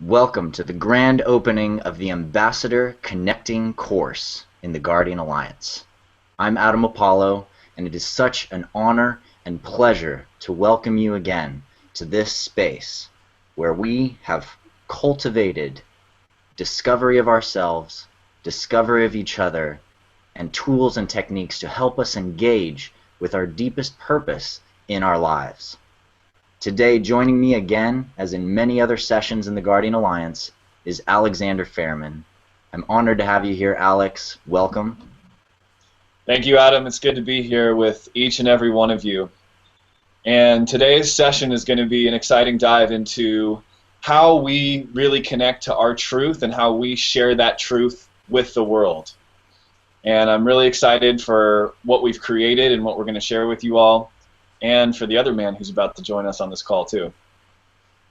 Welcome to the grand opening of the Ambassador Connecting course in the Guardian Alliance. I'm Adam Apollo, and it is such an honor and pleasure to welcome you again to this space where we have cultivated discovery of ourselves, discovery of each other, and tools and techniques to help us engage with our deepest purpose in our lives. Today, joining me again, as in many other sessions in the Guardian Alliance, is Alexander Fairman. I'm honored to have you here, Alex. Welcome. Thank you, Adam. It's good to be here with each and every one of you. And today's session is going to be an exciting dive into how we really connect to our truth and how we share that truth with the world. And I'm really excited for what we've created and what we're going to share with you all, and for the other man who's about to join us on this call too.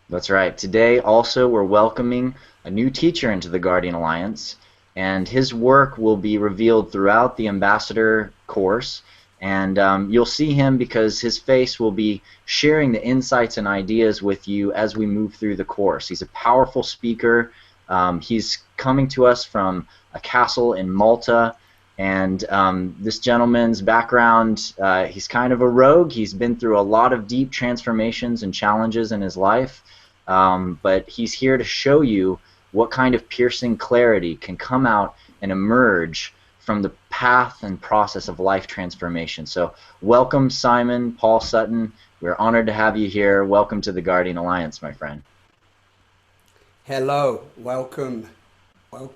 That's right. Today also we're welcoming a new teacher into the Guardian Alliance, and his work will be revealed throughout the Ambassador course, and you'll see him because his face will be sharing the insights and ideas with you as we move through the course. He's a powerful speaker. He's coming to us from a castle in Malta. And this gentleman's background, he's kind of a rogue. He's been through a lot of deep transformations and challenges in his life, but he's here to show you what kind of piercing clarity can come out and emerge from the path and process of life transformation. So welcome, Simon Paul Sutton. We're honored to have you here. Welcome to the Guardian Alliance, my friend. Hello, welcome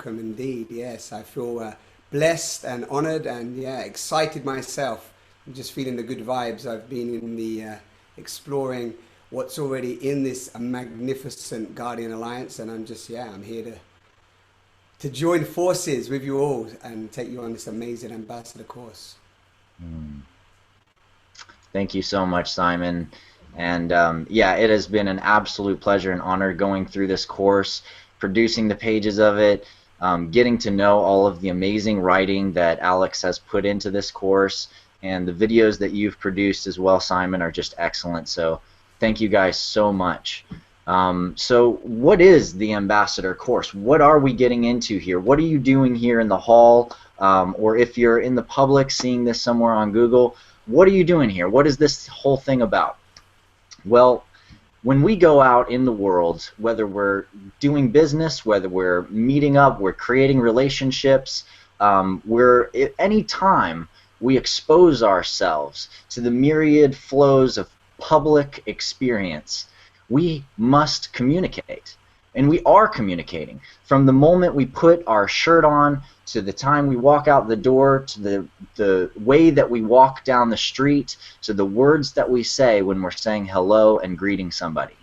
indeed. Yes, I feel blessed and honored and excited myself. I'm just feeling the good vibes. I've been in the exploring what's already in this magnificent Guardian Alliance, and I'm here to join forces with you all and take you on this amazing ambassador course. Thank you so much, Simon. And it has been an absolute pleasure and honor going through this course, producing the pages of it, getting to know all of the amazing writing that Alex has put into this course, and the videos that you've produced as well, Simon, are just excellent. So thank you guys so much. So what is the Ambassador course? What are we getting into here? What are you doing here in the hall? Or if you're in the public seeing this somewhere on Google, what are you doing here? What is this whole thing about? Well, when we go out in the world, whether we're doing business, whether we're meeting up, we're creating relationships, any time we expose ourselves to the myriad flows of public experience, we must communicate. And we are communicating. From the moment we put our shirt on to the time we walk out the door, to the way that we walk down the street, to the words that we say when we're saying hello and greeting somebody.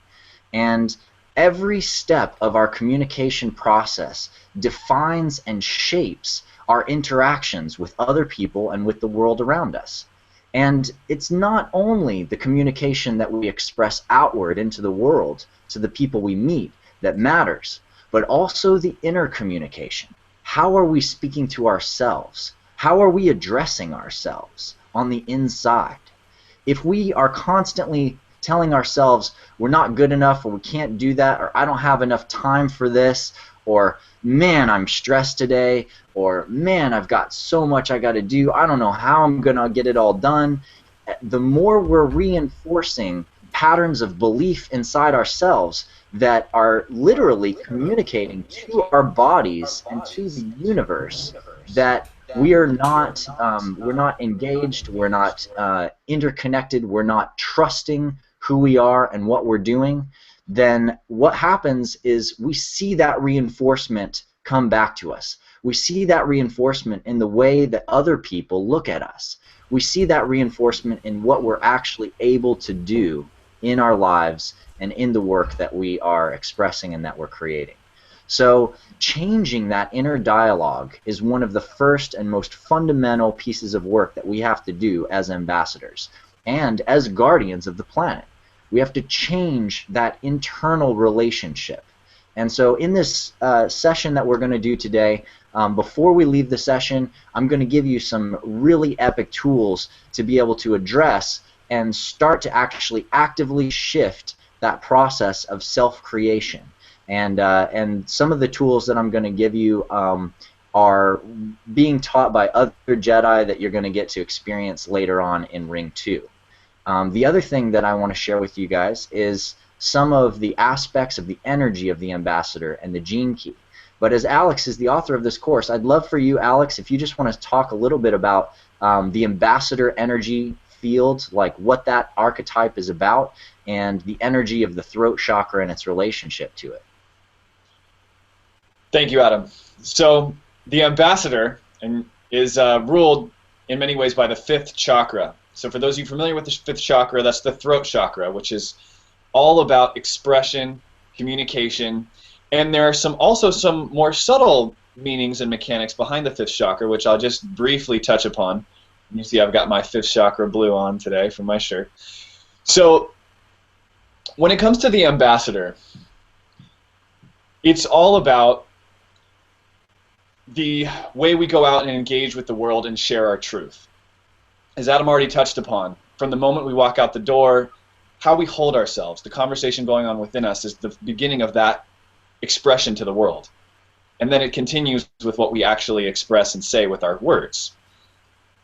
And every step of our communication process defines and shapes our interactions with other people and with the world around us. And it's not only the communication that we express outward into the world to the people we meet that matters, but also the inner communication. How are we speaking to ourselves? How are we addressing ourselves on the inside? If we are constantly telling ourselves we're not good enough, or we can't do that, or I don't have enough time for this, or man, I'm stressed today, or man, I've got so much I got to do, I don't know how I'm going to get it all done, the more we're reinforcing patterns of belief inside ourselves that are literally communicating to our bodies and to the universe that we're not engaged, we're not interconnected, we're not trusting who we are and what we're doing, then what happens is we see that reinforcement come back to us. We see that reinforcement in the way that other people look at us. We see that reinforcement in what we're actually able to do in our lives and in the work that we are expressing and that we're creating. So changing that inner dialogue is one of the first and most fundamental pieces of work that we have to do as ambassadors and as guardians of the planet. We have to change that internal relationship. And so in this session that we're going to do today, before we leave the session, I'm going to give you some really epic tools to be able to address and start to actually actively shift that process of self-creation. And some of the tools that I'm going to give you are being taught by other Jedi that you're going to get to experience later on in Ring 2. The other thing that I want to share with you guys is some of the aspects of the energy of the ambassador and the gene key. But as Alex is the author of this course, I'd love for you, Alex, if you just want to talk a little bit about the ambassador energy field, like what that archetype is about, and the energy of the throat chakra and its relationship to it. Thank you, Adam. So the ambassador is ruled in many ways by the fifth chakra. So for those of you familiar with the fifth chakra, that's the throat chakra, which is all about expression, communication, and there are also some more subtle meanings and mechanics behind the fifth chakra, which I'll just briefly touch upon. You see I've got my fifth chakra blue on today from my shirt. So when it comes to the ambassador, it's all about the way we go out and engage with the world and share our truth. As Adam already touched upon, from the moment we walk out the door, how we hold ourselves, the conversation going on within us is the beginning of that expression to the world. And then it continues with what we actually express and say with our words.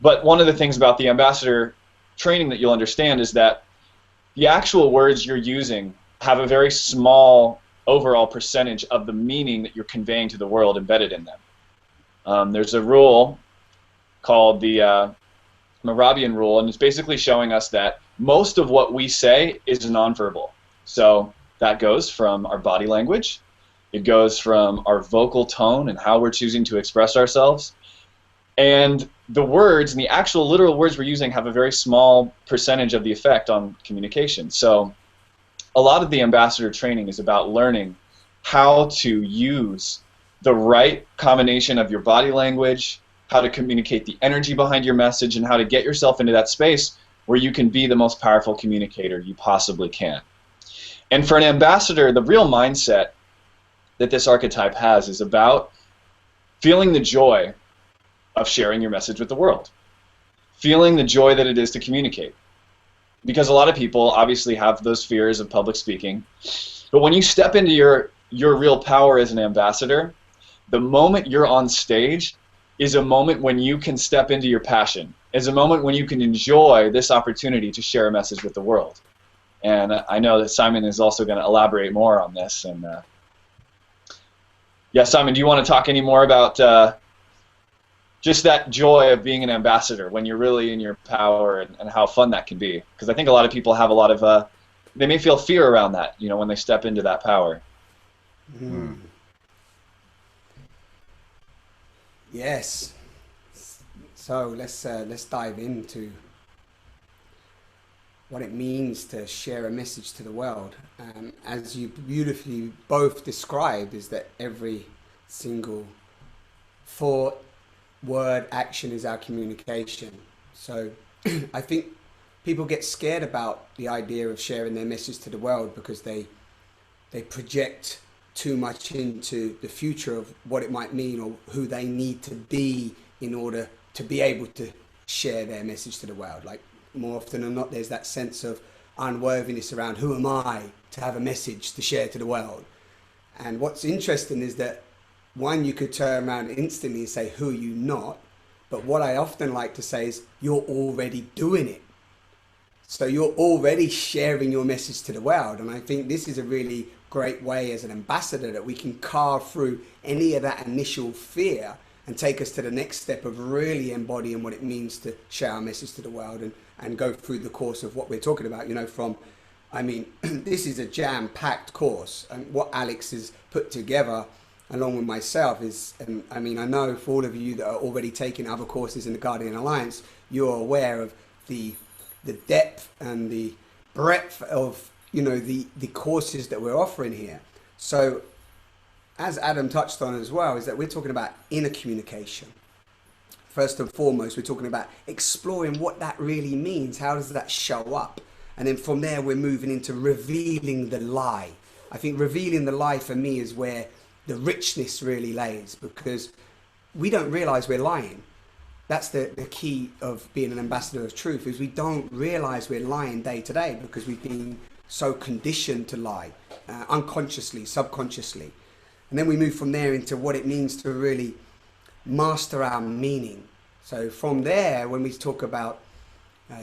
But one of the things about the ambassador training that you'll understand is that the actual words you're using have a very small overall percentage of the meaning that you're conveying to the world embedded in them. There's a rule called the Moravian rule, and it's basically showing us that most of what we say is nonverbal. So that goes from our body language, it goes from our vocal tone and how we're choosing to express ourselves, and the words and the actual literal words we're using have a very small percentage of the effect on communication. So a lot of the ambassador training is about learning how to use the right combination of your body language, how to communicate the energy behind your message, and how to get yourself into that space where you can be the most powerful communicator you possibly can. And for an ambassador, the real mindset that this archetype has is about feeling the joy of sharing your message with the world, feeling the joy that it is to communicate. Because a lot of people obviously have those fears of public speaking, but when you step into your real power as an ambassador, the moment you're on stage is a moment when you can step into your passion, is a moment when you can enjoy this opportunity to share a message with the world. And I know that Simon is also going to elaborate more on this. And yeah, Simon, do you want to talk any more about just that joy of being an ambassador when you're really in your power, and how fun that can be? Because I think a lot of people have a lot of, they may feel fear around that, you know, when they step into that power. Mm. Yes. So let's dive into what it means to share a message to the world. As you beautifully both described, is that every single thought, word, action is our communication. So I think people get scared about the idea of sharing their message to the world because they project too much into the future of what it might mean or who they need to be in order to be able to share their message to the world. Like, more often than not, there's that sense of unworthiness around, who am I to have a message to share to the world? And what's interesting is that, one, you could turn around instantly and say, who are you not? But what I often like to say is, you're already doing it. So you're already sharing your message to the world. And I think this is a really great way as an ambassador that we can carve through any of that initial fear and take us to the next step of really embodying what it means to share our message to the world, and go through the course of what we're talking about, you know, from, I mean, this is a jam-packed course, and what Alex has put together along with myself is, and I mean, I know for all of you that are already taking other courses in the Guardian Alliance, you're aware of the depth and the breadth of, you know, the courses that we're offering here. So as Adam touched on as well, is that we're talking about inner communication. First and foremost, we're talking about exploring what that really means. How does that show up? And then from there, we're moving into revealing the lie. I think revealing the lie for me is where the richness really lays, because we don't realize we're lying. That's the key of being an ambassador of truth, is we don't realize we're lying day to day because we've been so conditioned to lie, unconsciously, subconsciously. And then we move from there into what it means to really master our meaning. So from there, when we talk about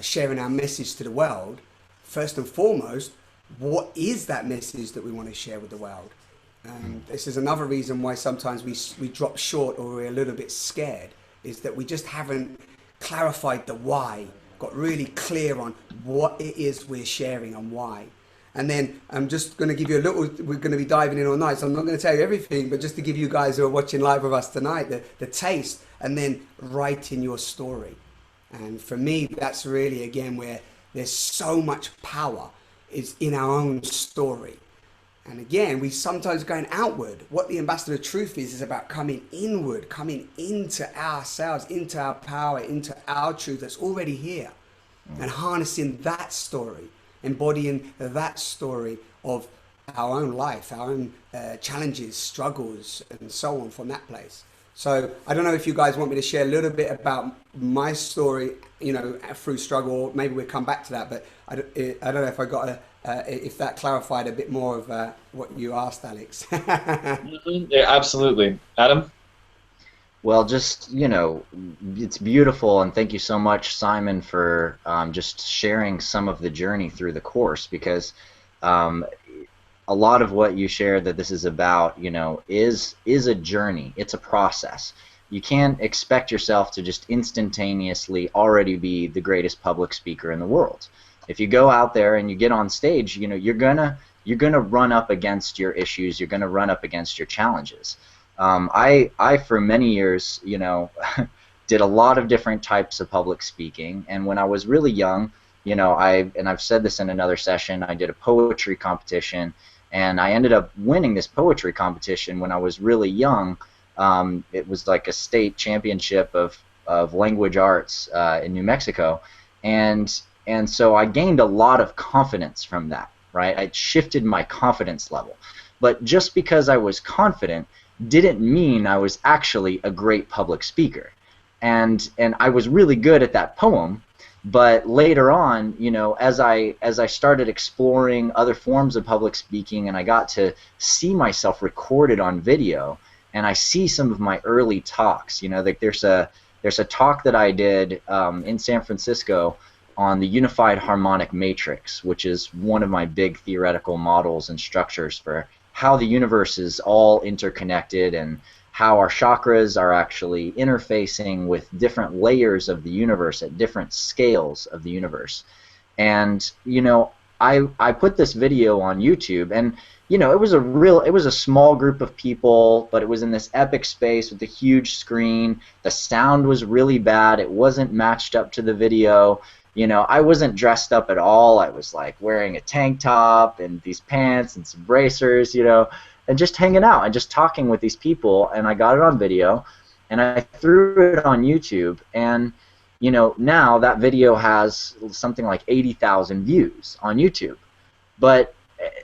sharing our message to the world, first and foremost, what is that message that we want to share with the world? This is another reason why sometimes we drop short, or we're a little bit scared, is that we just haven't clarified the why, got really clear on what it is we're sharing and why. And then I'm just going to give you a little, we're going to be diving in all night, so I'm not going to tell you everything, but just to give you guys who are watching live with us tonight, the taste, and then writing your story. And for me, that's really, again, where there's so much power is in our own story. And again, we sometimes going outward. What the Ambassador of Truth is about coming inward, coming into ourselves, into our power, into our truth that's already here, and harnessing that story, embodying that story of our own life, our own challenges, struggles, and so on from that place. So I don't know if you guys want me to share a little bit about my story, you know, through struggle. Maybe we'll come back to that, but I don't know if I got if that clarified a bit more of what you asked, Alex. Yeah, absolutely. Adam? Well, just, you know, it's beautiful, and thank you so much, Simon, for just sharing some of the journey through the course, because a lot of what you shared that this is about, you know, is a journey. It's a process. You can't expect yourself to just instantaneously already be the greatest public speaker in the world. If you go out there and you get on stage, you know, you're gonna run up against your issues. You're gonna run up against your challenges. I for many years, you know, did a lot of different types of public speaking, and when I was really young, you know, I've said this in another session, I did a poetry competition, and I ended up winning this poetry competition when I was really young. It was like a state championship of language arts in New Mexico, and so I gained a lot of confidence from that, right? I shifted my confidence level. But just because I was confident didn't mean I was actually a great public speaker. And I was really good at that poem, but later on, you know, as I started exploring other forms of public speaking, and I got to see myself recorded on video, and I see some of my early talks, you know, like there's a talk that I did in San Francisco on the unified harmonic matrix, which is one of my big theoretical models and structures for how the universe is all interconnected, and how our chakras are actually interfacing with different layers of the universe at different scales of the universe. And, you know, I put this video on YouTube, and, you know, it was a small group of people, but it was in this epic space with a huge screen. The sound was really bad. It wasn't matched up to the video. You know, I wasn't dressed up at all. I was like wearing a tank top and these pants and some bracers, you know, and just hanging out and just talking with these people. And I got it on video, and I threw it on YouTube. And, you know, now that video has something like 80,000 views on YouTube. But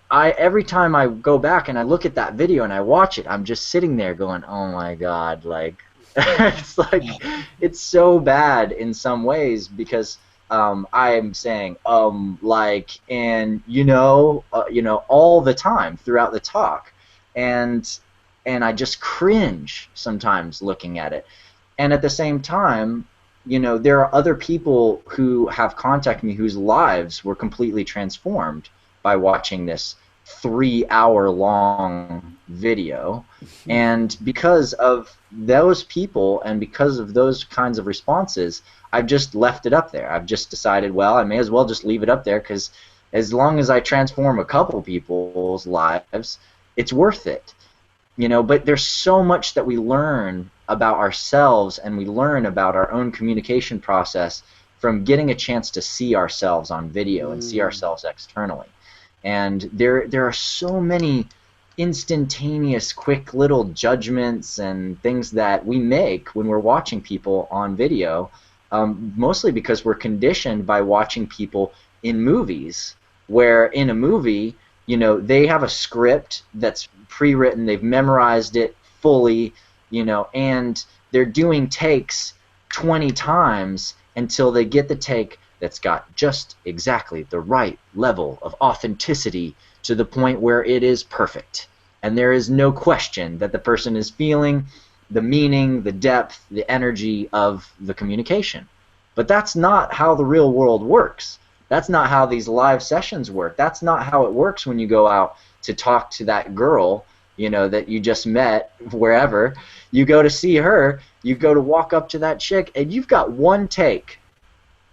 every time I go back and I look at that video and I watch it, I'm just sitting there going, oh my God, like, it's like, it's so bad in some ways, because I'm saying like, and you know, all the time throughout the talk, and I just cringe sometimes looking at it. And at the same time, you know, there are other people who have contacted me whose lives were completely transformed by watching this 3-hour-long video. And because of those people and because of those kinds of responses, I've just left it up there. I've just decided, well, I may as well just leave it up there, because as long as I transform a couple people's lives, it's worth it. You know, but there's so much that we learn about ourselves, and we learn about our own communication process from getting a chance to see ourselves on video and see ourselves externally. And there are so many instantaneous, quick little judgments and things that we make when we're watching people on video, mostly because we're conditioned by watching people in movies, where in a movie, you know, they have a script that's pre-written, they've memorized it fully, you know, and they're doing takes 20 times until they get the take that's got just exactly the right level of authenticity to the point where it is perfect. And there is no question that the person is feeling the meaning, the depth, the energy of the communication. But that's not how the real world works. That's not how these live sessions work. That's not how it works when you go out to talk to that girl, that you just met wherever. You go to see her, you go to walk up to that chick, and you've got one take.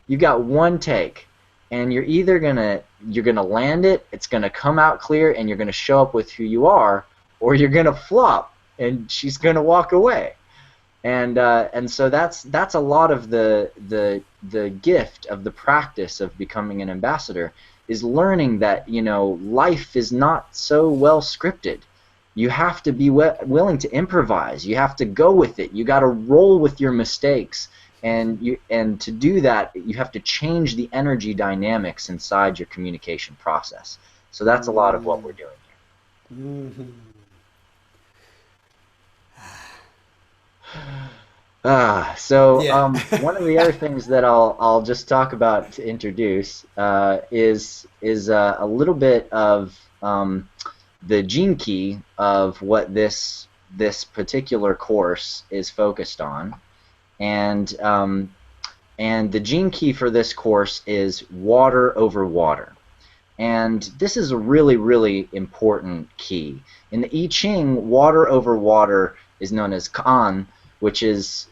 You got one take. And you're either gonna land it, it's gonna come out clear, and you're gonna show up with who you are, or you're gonna flop and she's gonna walk away. And so that's a lot of the gift of the practice of becoming an ambassador, is learning that life is not so well scripted. You have to be willing to improvise. You have to go with it. You got to roll with your mistakes. And to do that, you have to change the energy dynamics inside your communication process. So that's a lot of what we're doing here. Mm-hmm. Yeah. One of the other things that I'll just talk about to introduce is a little bit of the gene key of what this particular course is focused on. And the gene key for this course is water over water. And this is a really, really important key. In the I Ching, water over water is known as kan, which is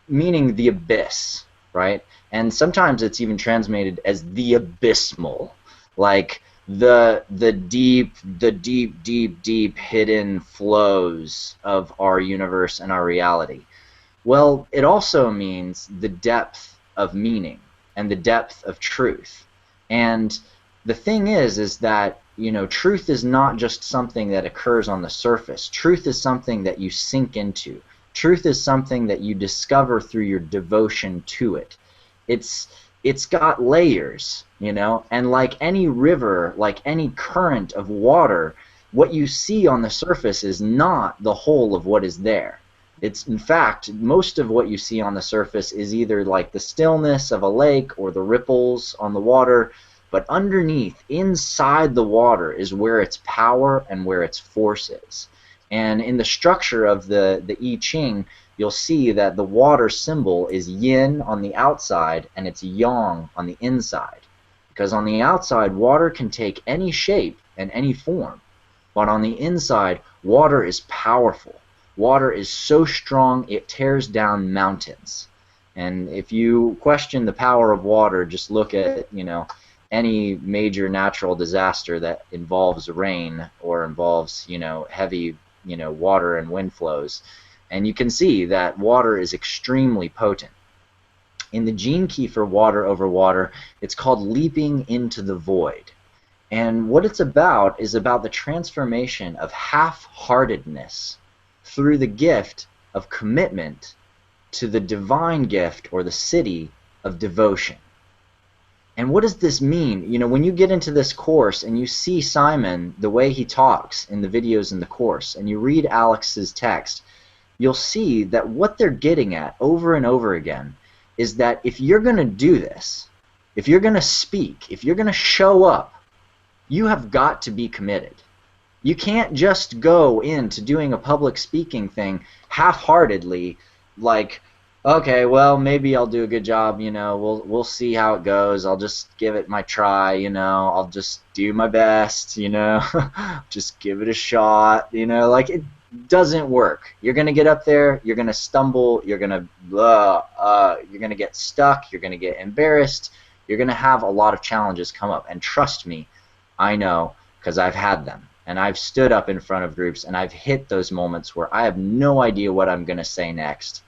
meaning the abyss, right? And sometimes it's even translated as the abysmal, like the deep hidden flows of our universe and our reality. Well, it also means the depth of meaning and the depth of truth. And the thing is that, truth is not just something that occurs on the surface. Truth is something that you sink into. Truth is something that you discover through your devotion to it. It's got layers, and like any river, like any current of water, what you see on the surface is not the whole of what is there. It's, in fact, most of what you see on the surface is either like the stillness of a lake or the ripples on the water, but underneath, inside the water, is where its power and where its force is. And in the structure of the I Ching, you'll see that the water symbol is yin on the outside and it's yang on the inside. Because on the outside, water can take any shape and any form. But on the inside, water is powerful. Water is so strong it tears down mountains. And if you question the power of water, just look at, any major natural disaster that involves rain or involves, heavy, water and wind flows. And you can see that water is extremely potent. In the gene key for water over water, it's called leaping into the void. And what it's about is about the transformation of half-heartedness through the gift of commitment to the divine gift or the city of devotion. And what does this mean? When you get into this course and you see Simon, the way he talks in the videos in the course, and you read Alex's text, you'll see that what they're getting at over and over again is that if you're going to do this, if you're going to speak, if you're going to show up, you have got to be committed. You can't just go into doing a public speaking thing half-heartedly, like, okay, well, maybe I'll do a good job, we'll see how it goes, I'll just give it my try, I'll just do my best, just give it a shot, like, it doesn't work. You're going to get up there, you're going to stumble, you're going to get stuck, you're going to get embarrassed, you're going to have a lot of challenges come up, and trust me, I know, because I've had them. And I've stood up in front of groups and I've hit those moments where I have no idea what I'm going to say next.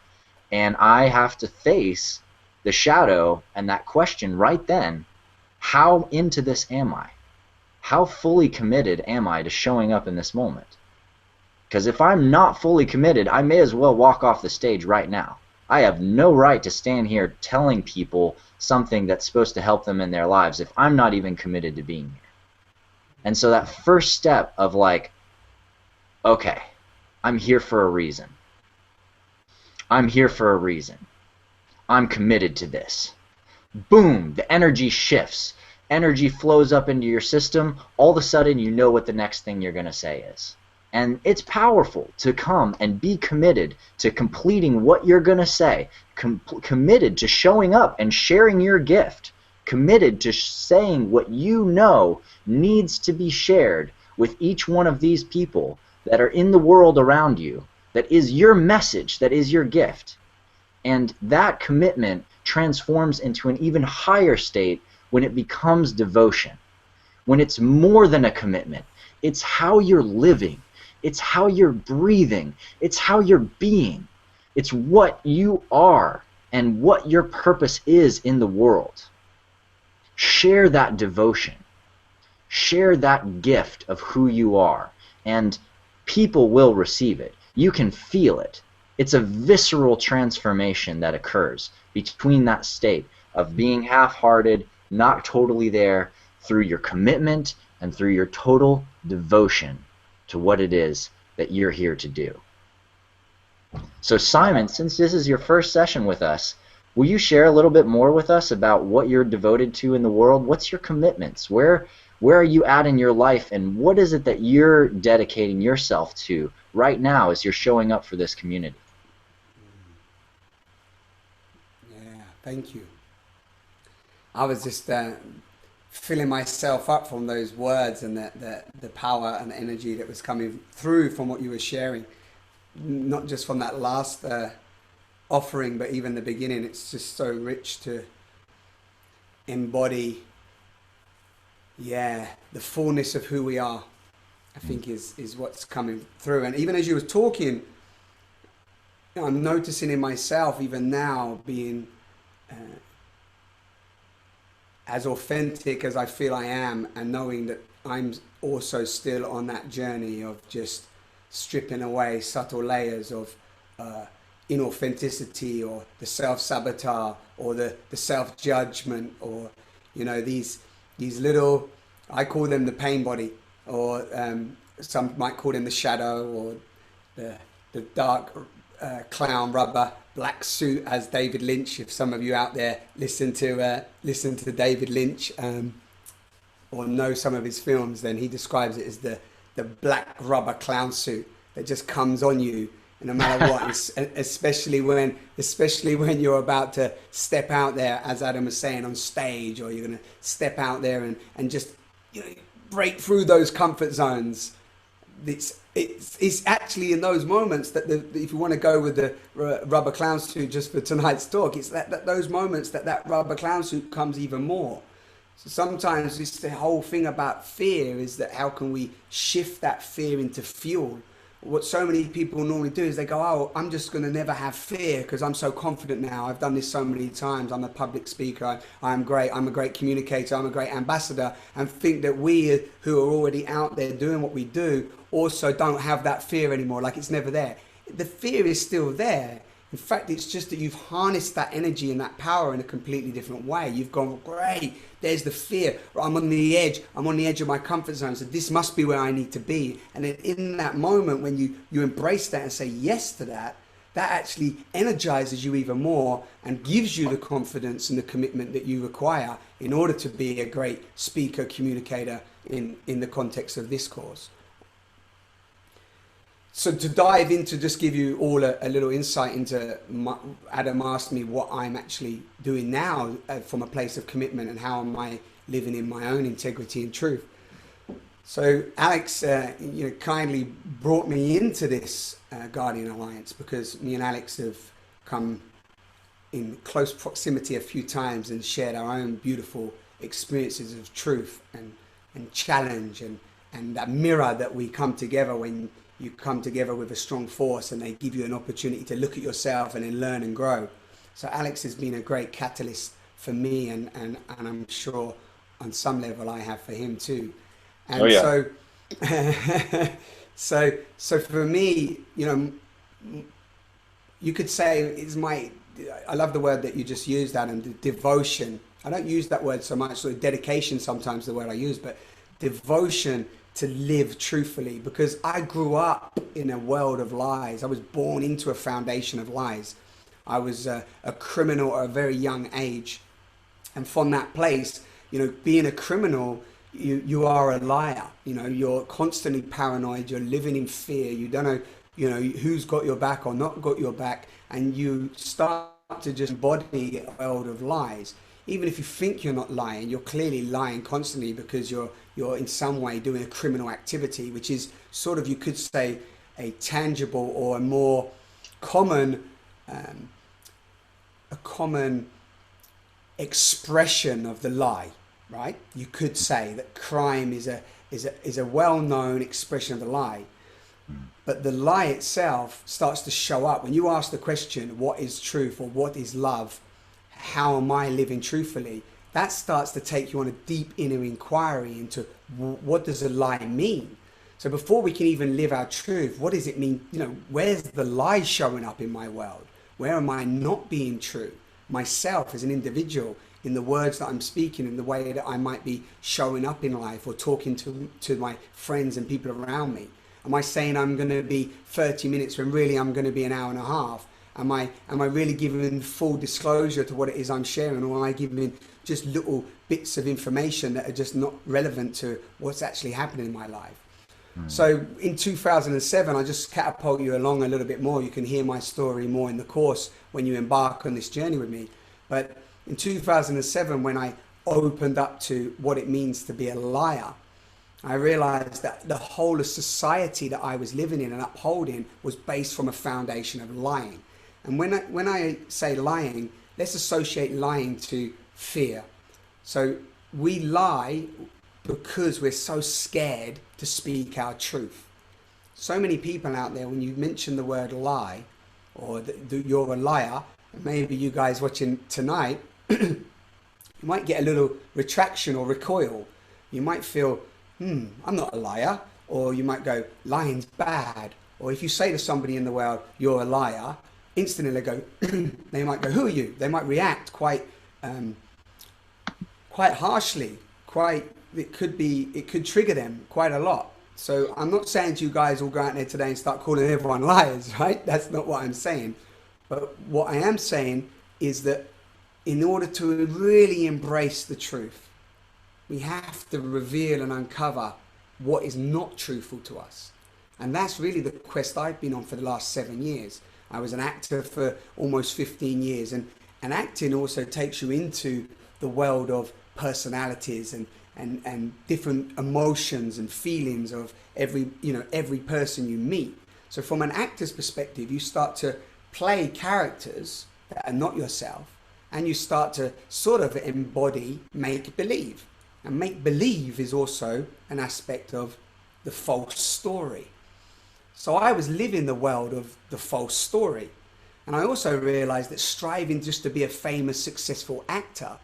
And I have to face the shadow and that question right then, how into this am I? How fully committed am I to showing up in this moment? Because if I'm not fully committed, I may as well walk off the stage right now. I have no right to stand here telling people something that's supposed to help them in their lives if I'm not even committed to being here. And so that first step of like, okay, I'm here for a reason. I'm here for a reason. I'm committed to this. boom, the energy shifts. Energy flows up into your system. All of a sudden, you know what the next thing you're going to say is. And it's powerful to come and be committed to completing what you're going to say, committed to showing up and sharing your gift, committed to saying what you know needs to be shared with each one of these people that are in the world around you, that is your message, that is your gift. And that commitment transforms into an even higher state when it becomes devotion, when it's more than a commitment. It's how you're living. It's how you're breathing. It's how you're being. It's what you are and what your purpose is in the world. Share that devotion. Share that gift of who you are, and people will receive it. You can feel it. It's a visceral transformation that occurs between that state of being half-hearted, not totally there, through your commitment and through your total devotion to what it is that you're here to do. So Simon, since this is your first session with us, will you share a little bit more with us about what you're devoted to in the world? What's your commitments? Where are you at in your life, and what is it that you're dedicating yourself to right now as you're showing up for this community? Yeah, thank you. I was just filling myself up from those words and the power and energy that was coming through from what you were sharing. Not just from that last offering, but even the beginning. It's just so rich to embody, yeah, the fullness of who we are, I think is what's coming through. And even as you were talking, you know, I'm noticing in myself, even now, being as authentic as I feel I am, and knowing that I'm also still on that journey of just stripping away subtle layers of inauthenticity, or the self-sabotage, or the self-judgment, or, you know, these little, I call them the pain body, or some might call them the shadow, or the dark clown rubber black suit, as David Lynch, if some of you out there listen to David Lynch or know some of his films, then he describes it as the black rubber clown suit that just comes on you, and no matter what, especially when you're about to step out there, as Adam was saying, on stage, or you're going to step out there and just, you know, break through those comfort zones. It's actually in those moments that if you want to go with the rubber clown suit just for tonight's talk, it's that those moments that rubber clown suit comes even more. So sometimes it's the whole thing about fear, is that how can we shift that fear into fuel? What so many people normally do is they go, oh, I'm just going to never have fear because I'm so confident now. I've done this so many times. I'm a public speaker. I'm great. I'm a great communicator. I'm a great ambassador. And think that we who are already out there doing what we do also don't have that fear anymore. Like it's never there. The fear is still there. In fact, it's just that you've harnessed that energy and that power in a completely different way. You've gone, great, there's the fear. I'm on the edge. I'm on the edge of my comfort zone. So this must be where I need to be. And then in that moment, when you embrace that and say yes to that, that actually energizes you even more and gives you the confidence and the commitment that you require in order to be a great speaker, communicator in the context of this course. So to dive into, just give you all a little insight into, Adam asked me what I'm actually doing now from a place of commitment, and how am I living in my own integrity and truth. So Alex, kindly brought me into this Guardian Alliance, because me and Alex have come in close proximity a few times and shared our own beautiful experiences of truth and challenge, and that mirror that we come together when you come together with a strong force, and they give you an opportunity to look at yourself and then learn and grow. So Alex has been a great catalyst for me, and I'm sure on some level I have for him too. And oh, yeah. so for me, you could say I love the word that you just used, Adam, the devotion. I don't use that word so much, so dedication sometimes the word I use, but devotion to live truthfully, because I grew up in a world of lies. I was born into a foundation of lies. I was a criminal at a very young age. And from that place, being a criminal, you are a liar. You're constantly paranoid. You're living in fear. You don't know, who's got your back or not got your back, and you start to just embody a world of lies. Even if you think you're not lying, you're clearly lying constantly, because you're in some way doing a criminal activity, which is sort of, you could say, a tangible or a more common expression of the lie, right? You could say that crime is a well-known expression of the lie, but the lie itself starts to show up when you ask the question, what is truth, or what is love? How am I living truthfully? That starts to take you on a deep inner inquiry into what does a lie mean? So before we can even live our truth, what does it mean? Where's the lie showing up in my world? Where am I not being true? Myself as an individual, in the words that I'm speaking, in the way that I might be showing up in life, or talking to my friends and people around me. Am I saying I'm going to be 30 minutes when really I'm going to be an hour and a half? Am I really giving full disclosure to what it is I'm sharing, or am I giving just little bits of information that are just not relevant to what's actually happening in my life? So in 2007, I just catapult you along a little bit more. You can hear my story more in the course when you embark on this journey with me. But in 2007, when I opened up to what it means to be a liar, I realized that the whole of society that I was living in and upholding was based from a foundation of lying. And when I say lying, let's associate lying to fear. So we lie because we're so scared to speak our truth. So many people out there, when you mention the word lie, or you're a liar, maybe you guys watching tonight, you might get a little retraction or recoil. You might feel, I'm not a liar. Or you might go, lying's bad. Or if you say to somebody in the world, you're a liar, instantly they might go, who are you? They might react quite harshly, it could trigger them quite a lot. So I'm not saying to you guys all go out there today and start calling everyone liars, right? That's not what I'm saying. But what I am saying is that in order to really embrace the truth, we have to reveal and uncover what is not truthful to us. And that's really the quest I've been on for the last 7 years. I was an actor for almost 15 years, and acting also takes you into the world of personalities and different emotions and feelings of every person you meet. So from an actor's perspective, you start to play characters that are not yourself, and you start to sort of embody make-believe. And make-believe is also an aspect of the false story. So I was living the world of the false story. And I also realized that striving just to be a famous, successful actor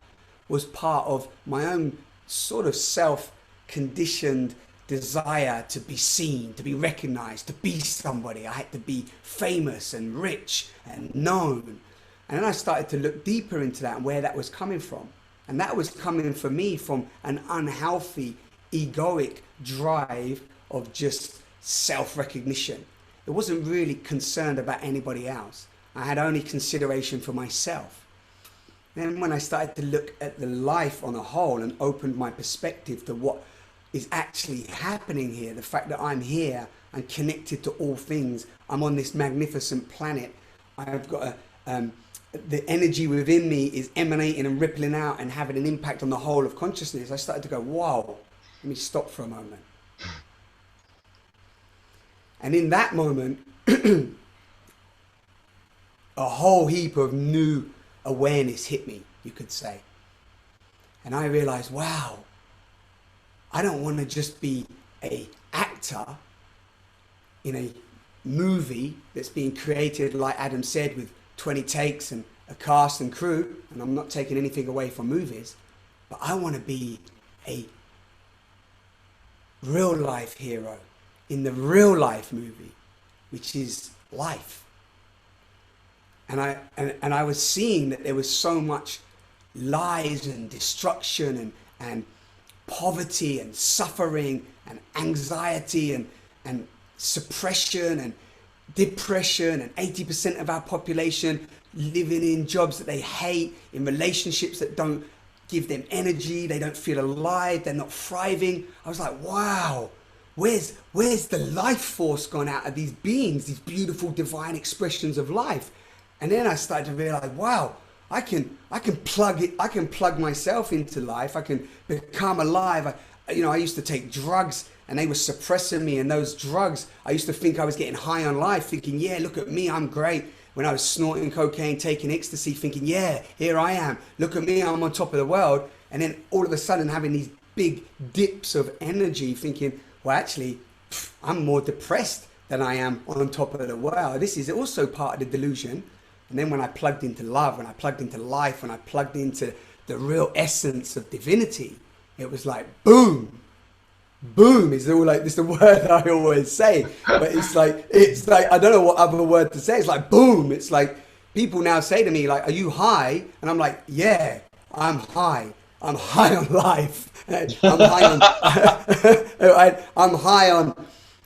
was part of my own sort of self-conditioned desire to be seen, to be recognized, to be somebody. I had to be famous and rich and known. And then I started to look deeper into that and where that was coming from. And that was coming for me from an unhealthy, egoic drive of just self-recognition. It wasn't really concerned about anybody else. I had only consideration for myself. Then when I started to look at the life on a whole and opened my perspective to what is actually happening here, the fact that I'm here and connected to all things, I'm on this magnificent planet, I've got the energy within me is emanating and rippling out and having an impact on the whole of consciousness. I started to go, whoa, let me stop for a moment. And in that moment, a whole heap of new awareness hit me, you could say. And I realized, wow, I don't want to just be an actor in a movie that's being created, like Adam said, with 20 takes and a cast and crew, and I'm not taking anything away from movies, but I want to be a real life hero in the real life movie, which is life. And I was seeing that there was so much lies and destruction and poverty and suffering and anxiety and suppression and depression, and 80% of our population living in jobs that they hate, in relationships that don't give them energy. They don't feel alive. They're not thriving. I was like, wow, where's the life force gone out of these beings, these beautiful divine expressions of life? And then I started to realize, wow, I can plug myself into life. I can become alive. I used to take drugs and they were suppressing me, and those drugs, I used to think I was getting high on life, thinking, yeah, look at me, I'm great. When I was snorting cocaine, taking ecstasy, thinking, yeah, here I am, look at me, I'm on top of the world. And then all of a sudden having these big dips of energy, thinking, well, actually, I'm more depressed than I am on top of the world. This is also part of the delusion. And then when I plugged into love, when I plugged into life, when I plugged into the real essence of divinity, it was like, boom. Boom is all like, this is the word I always say, but it's like I don't know what other word to say. It's like boom. It's like people now say to me, like, are you high? And I'm like, yeah, I'm high. I'm high on life. I'm high on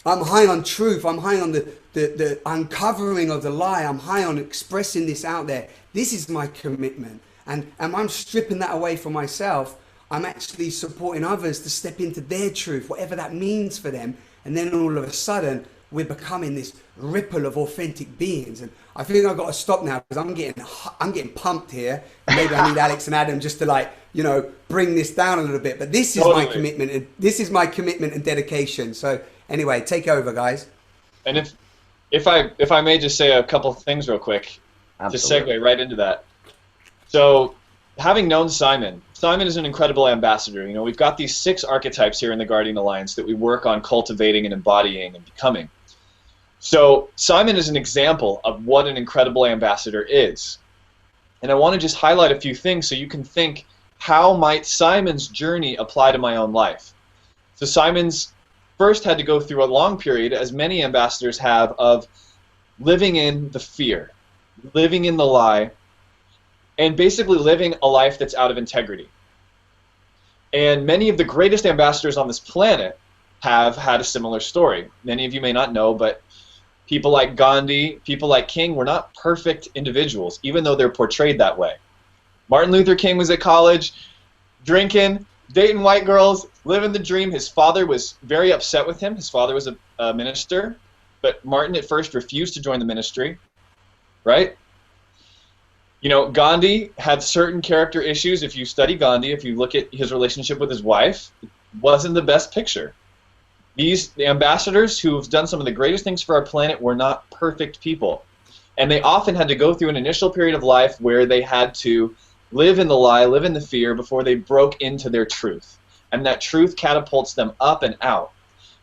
I'm high on truth. I'm high on the uncovering of the lie. I'm high on expressing this out there. This is my commitment. And I'm stripping that away from myself. I'm actually supporting others to step into their truth, whatever that means for them. And then all of a sudden, we're becoming this ripple of authentic beings. And I think I've got to stop now because I'm getting pumped here. Maybe I need Alex and Adam just to bring this down a little bit. But this is my commitment, and this is my commitment and dedication. So anyway, take over, guys. And if I may just say a couple of things real quick, Absolutely. to segue right into that. So, having known Simon is an incredible ambassador. We've got these 6 archetypes here in the Guardian Alliance that we work on cultivating and embodying and becoming. So Simon is an example of what an incredible ambassador is. And I want to just highlight a few things so you can think, how might Simon's journey apply to my own life? So Simon's first had to go through a long period, as many ambassadors have, of living in the fear, living in the lie, and basically living a life that's out of integrity. And many of the greatest ambassadors on this planet have had a similar story. Many of you may not know, but people like Gandhi, people like King were not perfect individuals, even though they're portrayed that way. Martin Luther King was at college, drinking, dating white girls, living the dream. His father was very upset with him. His father was a minister, but Martin at first refused to join the ministry, right? Gandhi had certain character issues. If you study Gandhi, if you look at his relationship with his wife, it wasn't the best picture. The ambassadors who have done some of the greatest things for our planet were not perfect people. And they often had to go through an initial period of life where they had to live in the lie, live in the fear before they broke into their truth. And that truth catapults them up and out.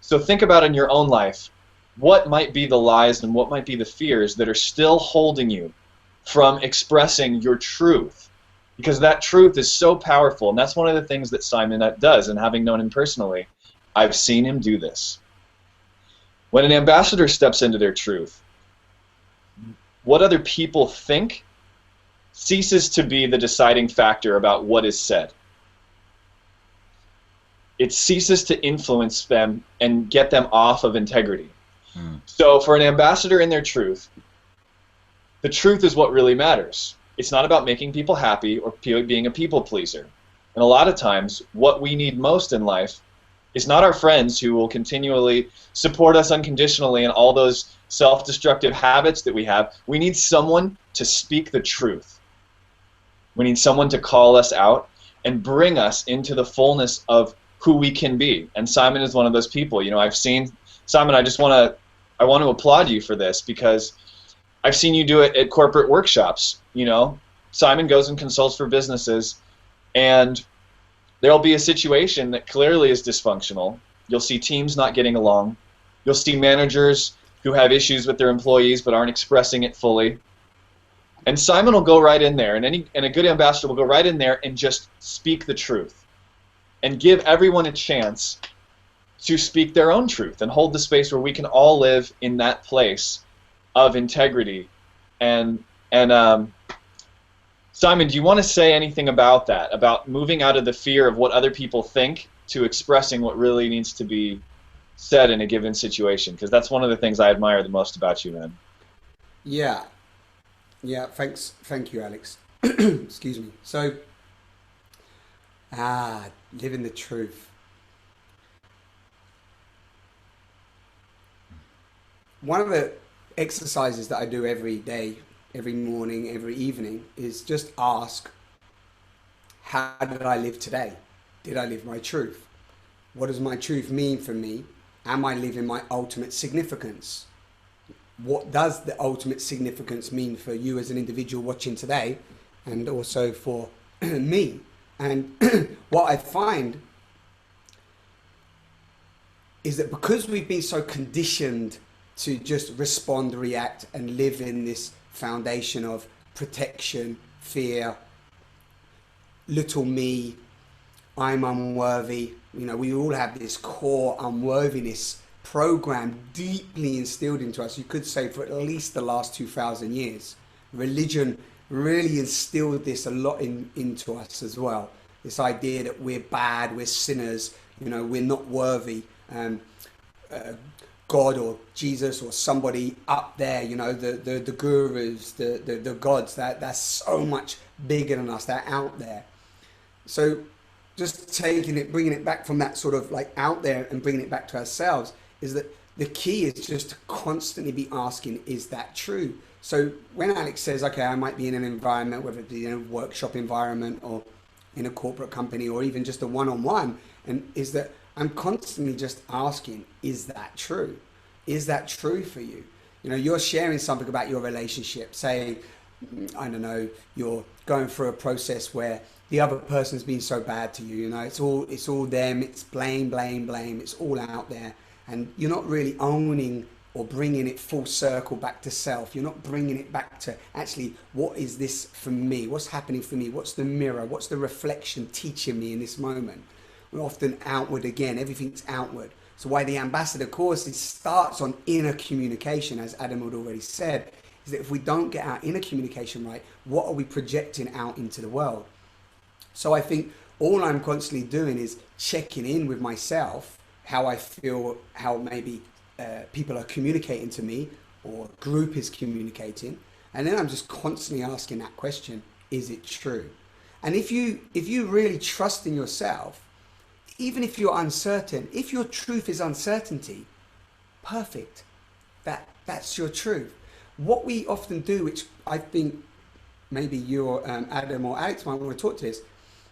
So think about in your own life, what might be the lies and what might be the fears that are still holding you from expressing your truth, because that truth is so powerful. And that's one of the things that Simon does, and having known him personally, I've seen him do this. When an ambassador steps into their truth, what other people think ceases to be the deciding factor about what is said. It ceases to influence them and get them off of integrity. So for an ambassador in their truth, the truth is what really matters. It's not about making people happy or being a people pleaser. And a lot of times, what we need most in life is not our friends who will continually support us unconditionally and all those self-destructive habits that we have. We need someone to speak the truth. We need someone to call us out and bring us into the fullness of who we can be. And Simon is one of those people. I've seen, Simon, I want to applaud you for this, because I've seen you do it at corporate workshops. Simon goes and consults for businesses, and there'll be a situation that clearly is dysfunctional. You'll see teams not getting along. You'll see managers who have issues with their employees but aren't expressing it fully. And Simon will go right in there, and a good ambassador will go right in there and just speak the truth and give everyone a chance to speak their own truth and hold the space where we can all live in that place of integrity. And Simon, do you want to say anything about that, about moving out of the fear of what other people think to expressing what really needs to be said in a given situation? Because that's one of the things I admire the most about you, man. Yeah. Thank you, Alex. Excuse me. So Living the truth. One of the exercises that I do every day, every morning, every evening is just ask, how did I live today? Did I live my truth? What does my truth mean for me? Am I living my ultimate significance? What does the ultimate significance mean for you as an individual watching today, and also for me? And what I find is that because we've been so conditioned to just respond, react, and live in this foundation of protection, fear, little me, I'm unworthy. You know, we all have this core unworthiness program deeply instilled into us. You could say for at least the last 2,000 years. Religion really instilled this a lot into us as well. This idea that we're bad, we're sinners, you know, we're not worthy. God or Jesus or somebody up there, you know, the gurus, the gods, that's so much bigger than us. They're out there. So just taking it, bringing it back from that sort of like out there and bringing it back to ourselves, is that the key is just to constantly be asking, is that true? So when Alex says, okay, I might be in an environment, whether it be in a workshop environment or in a corporate company or even just a one-on-one, and is that I'm constantly just asking, is that true? Is that true for you? You know, you're sharing something about your relationship, saying, I don't know, you're going through a process where the other person's been so bad to you, you know, it's all them, it's blame, it's all out there. And you're not really owning or bringing it full circle back to self. You're not bringing it back to actually, what is this for me? What's happening for me? What's the mirror? What's the reflection teaching me in this moment? We're often outward again. Everything's outward. So why the ambassador course, it starts on inner communication, as Adam had already said, is that if we don't get our inner communication right, what are we projecting out into the world? So I think all I'm constantly doing is checking in with myself, how I feel, how maybe people are communicating to me or a group is communicating. And then I'm just constantly asking that question, is it true? And if you really trust in yourself, even if you're uncertain, if your truth is uncertainty, perfect. That's your truth. What we often do, which I think maybe you or Adam or Alex might want to talk to this,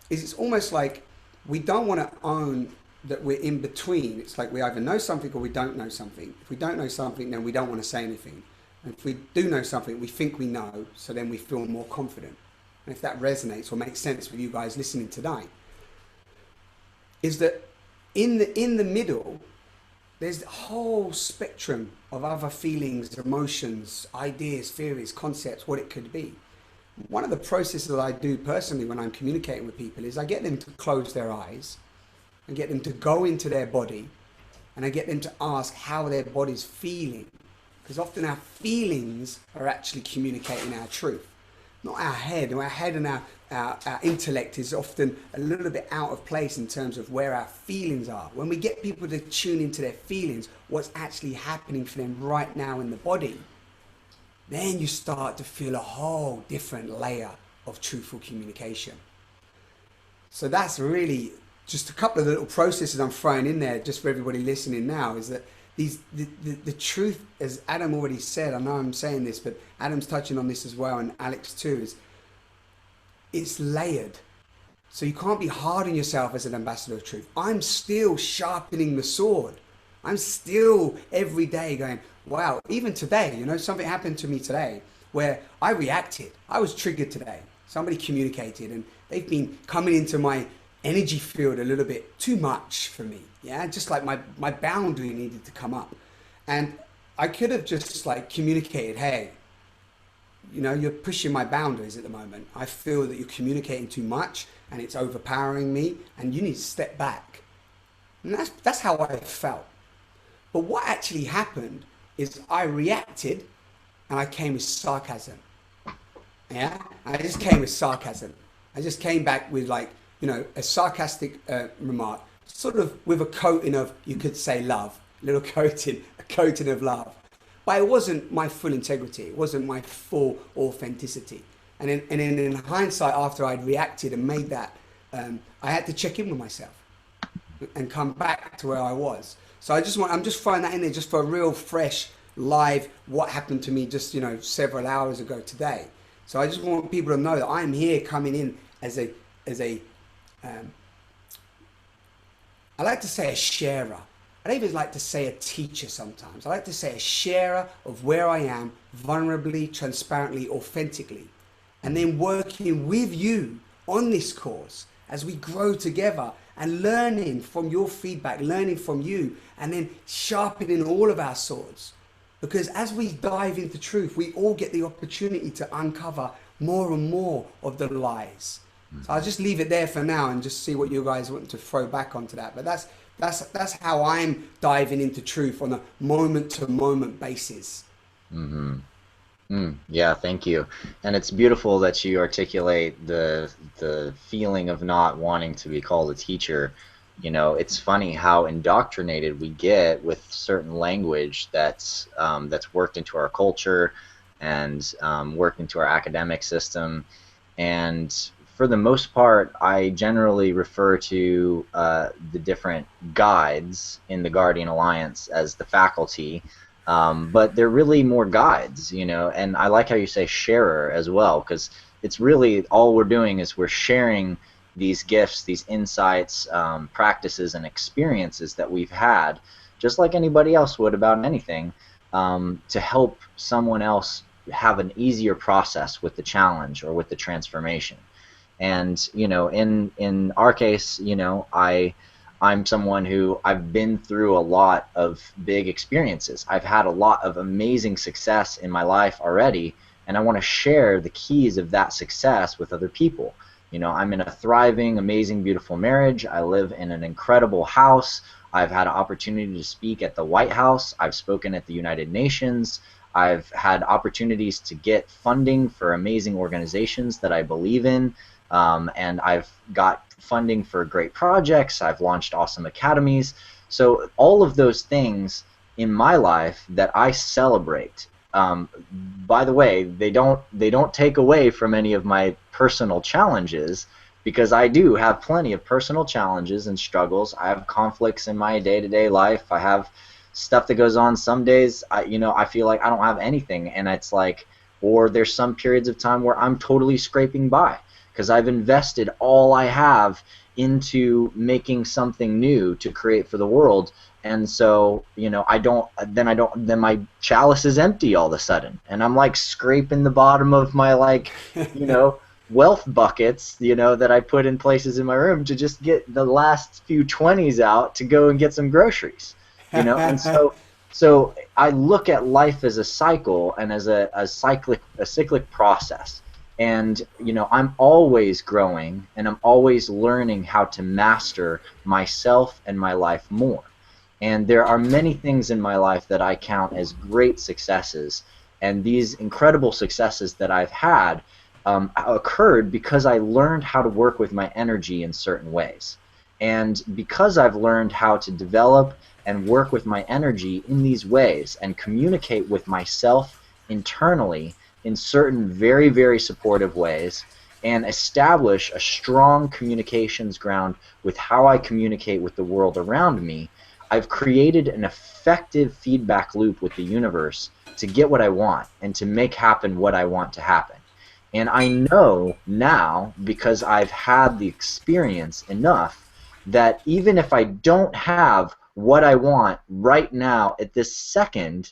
is it's almost like we don't want to own that we're in between. It's like we either know something or we don't know something. If we don't know something, then we don't want to say anything. And if we do know something, we think we know, so then we feel more confident. And if that resonates or makes sense with you guys listening tonight, is that in the middle, there's a whole spectrum of other feelings, emotions, ideas, theories, concepts, what it could be. One of the processes that I do personally when I'm communicating with people is I get them to close their eyes and get them to go into their body, and I get them to ask how their body's feeling, because often our feelings are actually communicating our truth, not our head. Our head and our intellect is often a little bit out of place in terms of where our feelings are. When we get people to tune into their feelings, what's actually happening for them right now in the body, then you start to feel a whole different layer of truthful communication. So that's really just a couple of little processes I'm throwing in there just for everybody listening now, is that the truth, as Adam already said, I know I'm saying this, but Adam's touching on this as well, and Alex too, is it's layered. So you can't be hard on yourself as an ambassador of truth. I'm still sharpening the sword. I'm still every day going, wow, even today, you know, something happened to me today where I reacted. I was triggered today. Somebody communicated and they've been coming into my energy field a little bit too much for me. Yeah, just like my boundary needed to come up. And I could have just like communicated, hey, you know, you're pushing my boundaries at the moment. I feel that you're communicating too much and it's overpowering me and you need to step back. And that's how I felt. But what actually happened is I reacted and I came with sarcasm. Yeah, I just came with sarcasm. I just came back with like, you know, a sarcastic remark, sort of with a coating of, you could say, love, a coating of love. But it wasn't my full integrity. It wasn't my full authenticity. And in hindsight, after I'd reacted and made that I had to check in with myself and come back to where I was. So I'm just throwing that in there just for a real fresh, live, what happened to me just, several hours ago today. So I just want people to know that I'm here coming in as a I like to say a sharer. I don't even like to say a teacher sometimes. I like to say a sharer of where I am, vulnerably, transparently, authentically. And then working with you on this course as we grow together and learning from your feedback, learning from you, and then sharpening all of our swords. Because as we dive into truth, we all get the opportunity to uncover more and more of the lies. So I'll just leave it there for now and just see what you guys want to throw back onto that. But that's how I'm diving into truth on a moment-to-moment basis. Yeah, thank you. And it's beautiful that you articulate the feeling of not wanting to be called a teacher. It's funny how indoctrinated we get with certain language that's worked into our culture and worked into our academic system. And for the most part, I generally refer to the different guides in the Guardian Alliance as the faculty, but they're really more guides, and I like how you say sharer as well, because it's really all we're doing is we're sharing these gifts, these insights, practices, and experiences that we've had, just like anybody else would about anything, to help someone else have an easier process with the challenge or with the transformation. And in our case, I'm someone who I've been through a lot of big experiences. I've had a lot of amazing success in my life already, and I want to share the keys of that success with other people. I'm in a thriving, amazing, beautiful marriage. I live in an incredible house. I've had an opportunity to speak at the White House. I've spoken at the United Nations. I've had opportunities to get funding for amazing organizations that I believe in. And I've got funding for great projects. I've launched awesome academies. So all of those things in my life that I celebrate. By the way, they don't take away from any of my personal challenges, because I do have plenty of personal challenges and struggles. I have conflicts in my day-to-day life. I have stuff that goes on. Some days I feel like I don't have anything, and it's like, or there's some periods of time where I'm totally scraping by, because I've invested all I have into making something new to create for the world. And so, then my chalice is empty all of a sudden, and I'm like scraping the bottom of my wealth buckets, that I put in places in my room to just get the last few 20s out to go and get some groceries, and so I look at life as a cycle and as a cyclic process. And I'm always growing, and I'm always learning how to master myself and my life more. And there are many things in my life that I count as great successes, and these incredible successes that I've had occurred because I learned how to work with my energy in certain ways. And because I've learned how to develop and work with my energy in these ways and communicate with myself internally in certain very, very supportive ways, and establish a strong communications ground with how I communicate with the world around me, I've created an effective feedback loop with the universe to get what I want and to make happen what I want to happen. And I know now, because I've had the experience enough, that even if I don't have what I want right now at this second,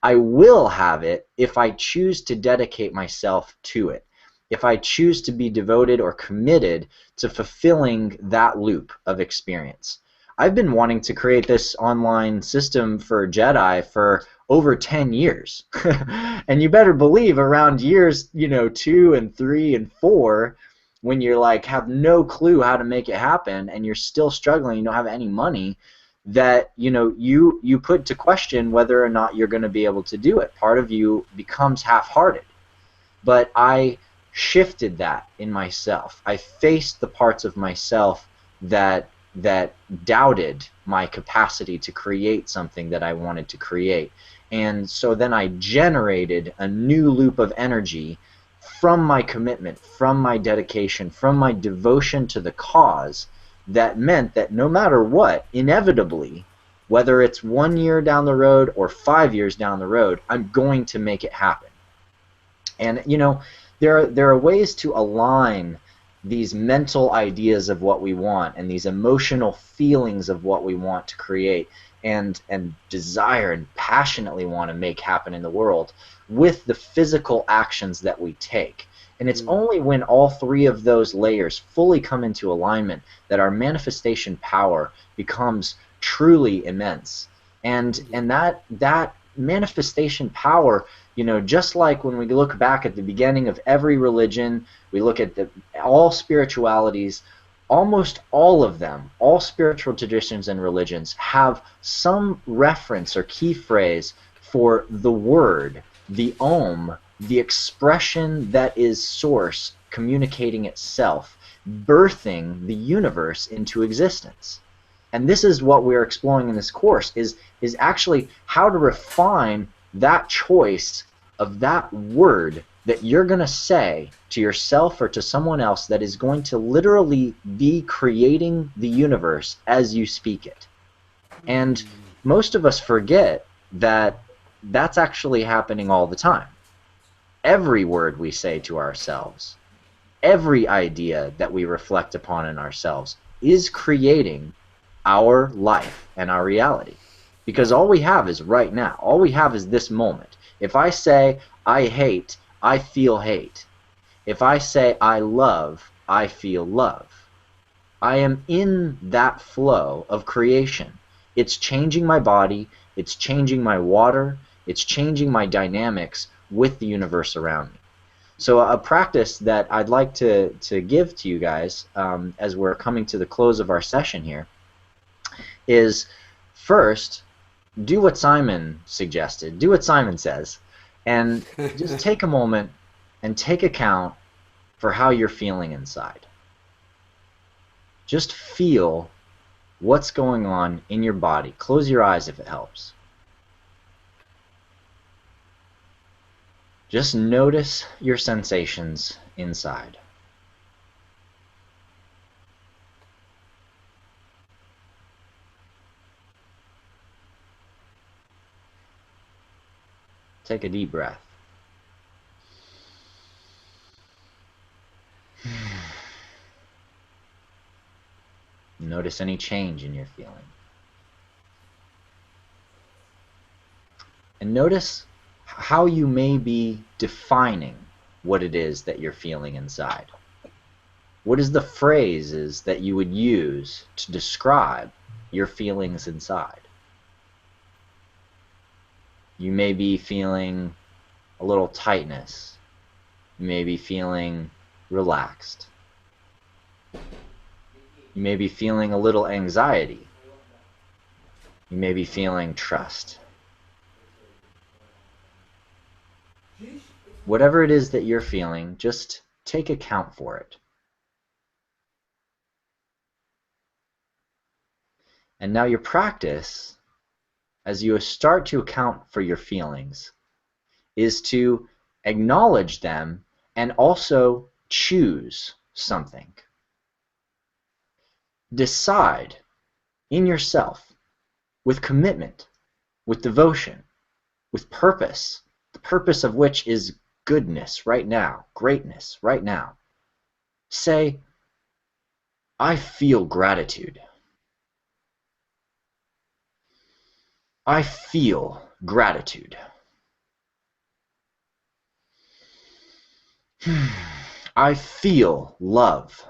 I will have it if I choose to dedicate myself to it, if I choose to be devoted or committed to fulfilling that loop of experience. I've been wanting to create this online system for Jedi for over 10 years. And you better believe around years 2 and 3 and 4, when you're like have no clue how to make it happen and you're still struggling, you don't have any money, that you put to question whether or not you're going to be able to do it. Part of you becomes half-hearted. But I shifted that in myself. I faced the parts of myself that doubted my capacity to create something that I wanted to create. And so then I generated a new loop of energy from my commitment, from my dedication, from my devotion to the cause, that meant that no matter what, inevitably, whether it's 1 year down the road or 5 years down the road, I'm going to make it happen. And you know, there are ways to align these mental ideas of what we want and these emotional feelings of what we want to create and desire and passionately want to make happen in the world with the physical actions that we take. And it's only when all three of those layers fully come into alignment that our manifestation power becomes truly immense. And that manifestation power, you know, just like when we look back at the beginning of every religion, we look at all spiritualities, almost all of them, all spiritual traditions and religions have some reference or key phrase for the word, the Om, the expression that is source communicating itself, birthing the universe into existence. And this is what we're exploring in this course, is actually how to refine that choice of that word that you're going to say to yourself or to someone else that is going to literally be creating the universe as you speak it. And most of us forget that that's actually happening all the time. Every word we say to ourselves, every idea that we reflect upon in ourselves is creating our life and our reality. Because all we have is right now. All we have is this moment. If I say, I hate, I feel hate. If I say, I love, I feel love. I am in that flow of creation. It's changing my body, it's changing my water, it's changing my dynamics with the universe around me. So a practice that I'd like to give to you guys as we're coming to the close of our session here is, first, do what Simon suggested, do what Simon says, and just take a moment and take account for how you're feeling inside. Just feel what's going on in your body. Close your eyes if it helps. Just notice your sensations inside. Take a deep breath. Notice any change in your feeling. And notice how you may be defining what it is that you're feeling inside. What is the phrases that you would use to describe your feelings inside? You may be feeling a little tightness. You may be feeling relaxed. You may be feeling a little anxiety. You may be feeling trust. Whatever it is that you're feeling, just take account for it. And now your practice, as you start to account for your feelings, is to acknowledge them and also choose something. Decide in yourself, with commitment, with devotion, with purpose, the purpose of which is goodness right now, greatness right now. Say, I feel gratitude. I feel gratitude. I feel love.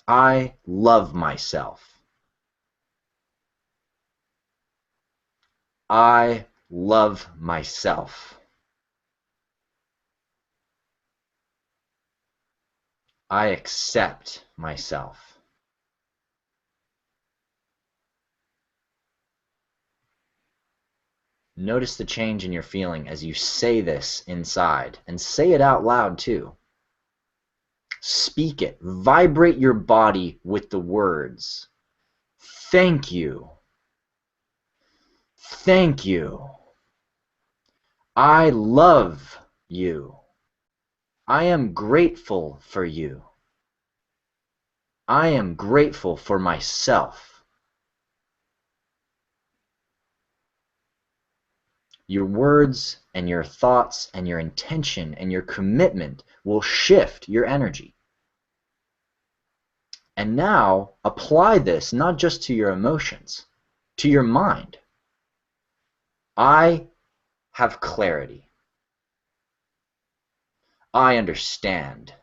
I love myself. I love myself. I accept myself. Notice the change in your feeling as you say this inside, and say it out loud too. Speak it. Vibrate your body with the words. Thank you. Thank you. I love you. I am grateful for you. I am grateful for myself. Your words and your thoughts and your intention and your commitment will shift your energy. And now apply this not just to your emotions, to your mind. I have clarity. I understand.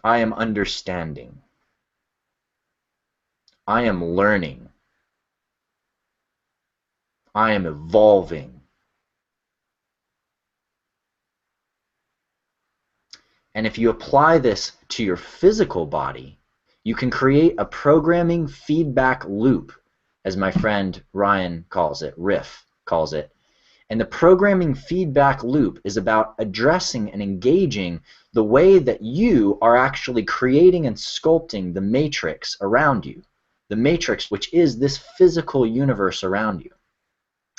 I am understanding. I am learning. I am evolving. And if you apply this to your physical body, you can create a programming feedback loop, as my friend Ryan calls it, Riff calls it. And the programming feedback loop is about addressing and engaging the way that you are actually creating and sculpting the matrix around you, the matrix which is this physical universe around you.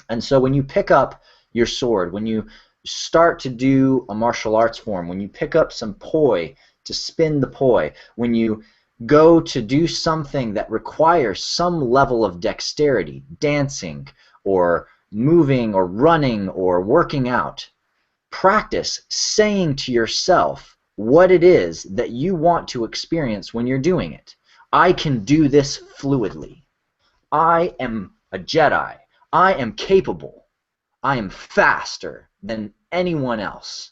And so when you pick up your sword, when you start to do a martial arts form, when you pick up some poi to spin the poi, when you go to do something that requires some level of dexterity, dancing or moving or running or working out, practice saying to yourself what it is that you want to experience when you're doing it. I can do this fluidly. I am a Jedi. I am capable. I am faster than anyone else.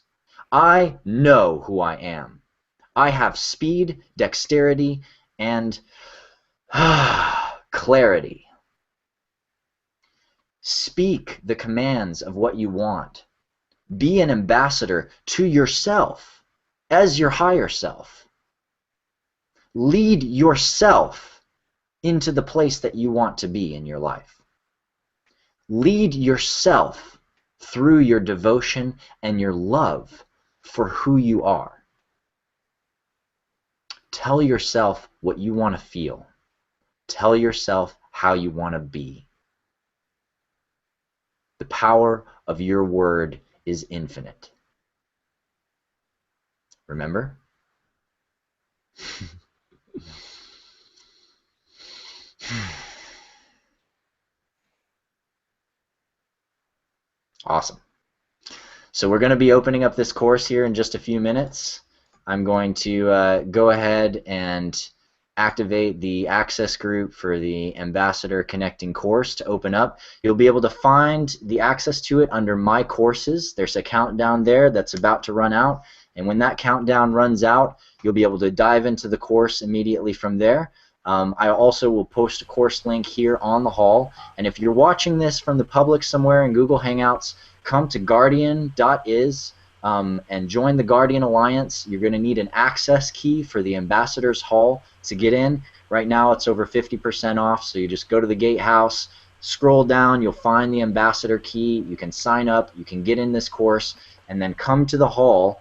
I know who I am. I have speed, dexterity, and clarity. Speak the commands of what you want. Be an ambassador to yourself as your higher self. Lead yourself into the place that you want to be in your life. Lead yourself through your devotion and your love for who you are. Tell yourself what you want to feel. Tell yourself how you want to be. The power of your word is infinite. Remember? Awesome. So we're going to be opening up this course here in just a few minutes. I'm going to go ahead and activate the access group for the Ambassador Connecting course to open up. You'll be able to find the access to it under My Courses. There's a countdown there that's about to run out, and when that countdown runs out, you'll be able to dive into the course immediately from there. I also will post a course link here on the hall, and if you're watching this from the public somewhere in Google Hangouts, come to guardian.is and join the Guardian Alliance. You're going to need an access key for the Ambassadors Hall to get in. Right now it's over 50% off, so you just go to the gatehouse, scroll down, you'll find the Ambassador key, you can sign up, you can get in this course, and then come to the hall,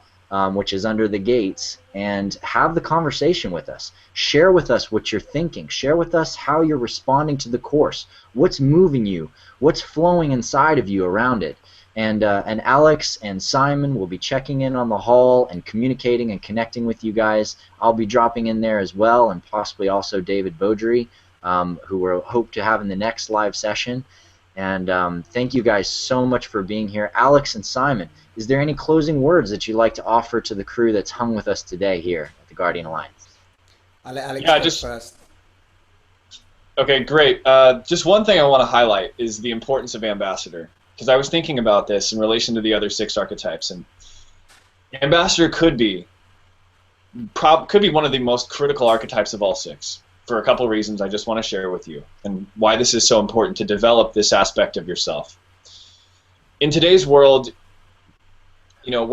which is under the gates, and have the conversation with us. Share with us what you're thinking. Share with us how you're responding to the course. What's moving you? What's flowing inside of you around it? And Alex and Simon will be checking in on the hall and communicating and connecting with you guys. I'll be dropping in there as well, and possibly also David Beaudry, who we'll hope to have in the next live session. And thank you guys so much for being here. Alex and Simon, is there any closing words that you'd like to offer to the crew that's hung with us today here at the Guardian Alliance? I'll let Alex go first. Okay, great. Just one thing I want to highlight is the importance of Ambassador, because I was thinking about this in relation to the other 6 archetypes, and Ambassador could be one of the most critical archetypes of all 6 for a couple of reasons I just want to share with you, and why this is so important to develop this aspect of yourself. In today's world, you know,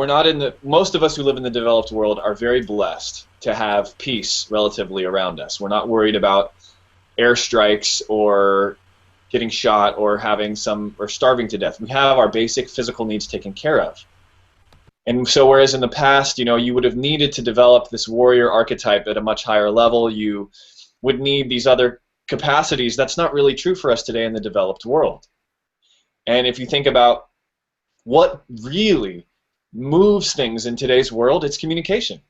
most of us who live in the developed world are very blessed to have peace relatively around us. We're not worried about airstrikes or getting shot or starving to death. We have our basic physical needs taken care of. And so whereas in the past, you know, you would have needed to develop this warrior archetype at a much higher level, you would need these other capacities. That's not really true for us today in the developed world. And if you think about what really moves things in today's world, it's communication.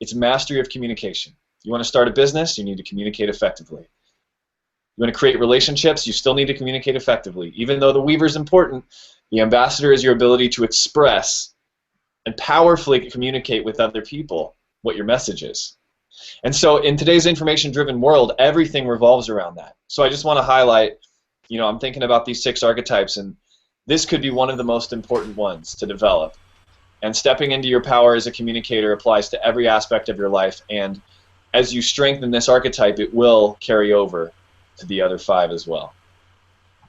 It's mastery of communication. You want to start a business, you need to communicate effectively. You want to create relationships, you still need to communicate effectively. Even though the weaver is important, the ambassador is your ability to express and powerfully communicate with other people what your message is. And so in today's information-driven world, everything revolves around that. So I just want to highlight, I'm thinking about these 6 archetypes, and this could be one of the most important ones to develop. And stepping into your power as a communicator applies to every aspect of your life, and as you strengthen this archetype, it will carry over to the other 5 as well.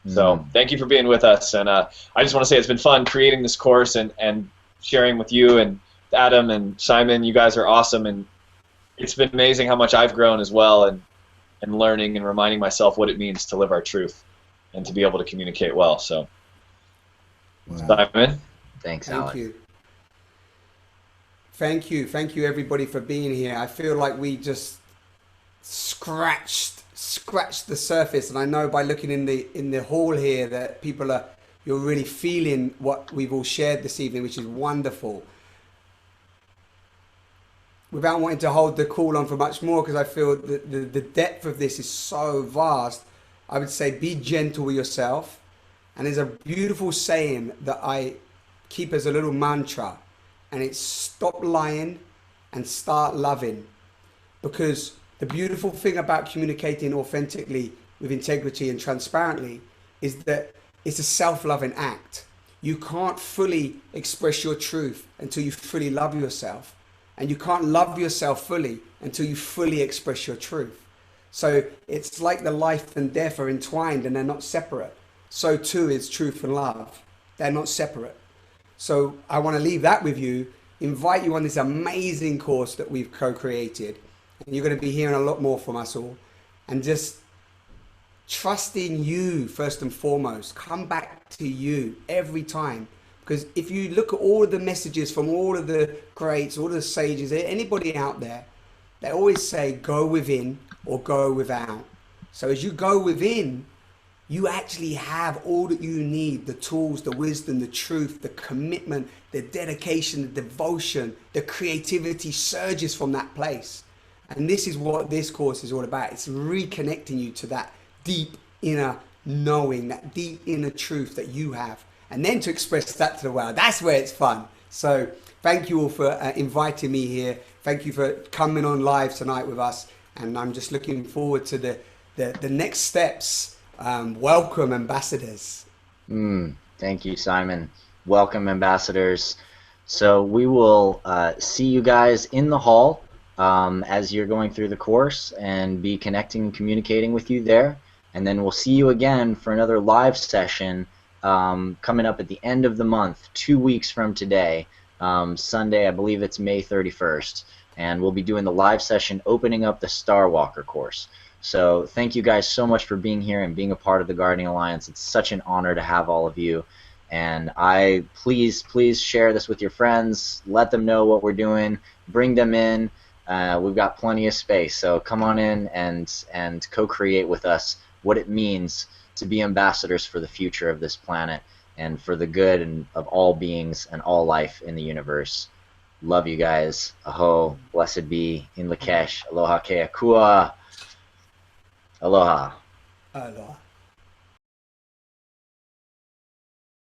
So thank you for being with us, and I just want to say it's been fun creating this course and sharing with you and Adam and Simon. You guys are awesome, and it's been amazing how much I've grown as well, and learning and reminding myself what it means to live our truth and to be able to communicate well. So, Simon. Thanks, Alex. Thank you. Thank you everybody for being here. I feel like we just scratched the surface, and I know by looking in the hall here that you're really feeling what we've all shared this evening, which is wonderful. Without wanting to hold the call on for much more, because I feel that the depth of this is so vast, I would say be gentle with yourself. And there's a beautiful saying that I keep as a little mantra, and it's stop lying and start loving. Because the beautiful thing about communicating authentically with integrity and transparently is that it's a self-loving act. You can't fully express your truth until you fully love yourself. And you can't love yourself fully until you fully express your truth. So it's like the life and death are entwined and they're not separate. So too is truth and love. They're not separate. So I want to leave that with you, invite you on this amazing course that we've co-created. And you're going to be hearing a lot more from us all. And just trust in you first and foremost. Come back to you every time. Because if you look at all of the messages from all of the greats, all of the sages, anybody out there, they always say go within or go without. So as you go within, you actually have all that you need, the tools, the wisdom, the truth, the commitment, the dedication, the devotion, the creativity surges from that place. And this is what this course is all about. It's reconnecting you to that deep inner knowing, that deep inner truth that you have. And then to express that to the world. That's where it's fun. So thank you all for inviting me here. Thank you for coming on live tonight with us. And I'm just looking forward to the next steps. Welcome, ambassadors. Thank you, Simon. Welcome, ambassadors. So we will see you guys in the hall as you're going through the course, and be connecting and communicating with you there. And then we'll see you again for another live session coming up at the end of the month, 2 weeks from today, Sunday, I believe it's May 31st. And we'll be doing the live session opening up the Star Walker course. So thank you guys so much for being here and being a part of the Guardian Alliance. It's such an honor to have all of you. And please share this with your friends. Let them know what we're doing. Bring them in. We've got plenty of space. So come on in and co-create with us what it means to be ambassadors for the future of this planet and for the good and of all beings and all life in the universe. Love you guys. Aho. Blessed be. In Lakesh. Aloha Keakua. Aloha. Aloha.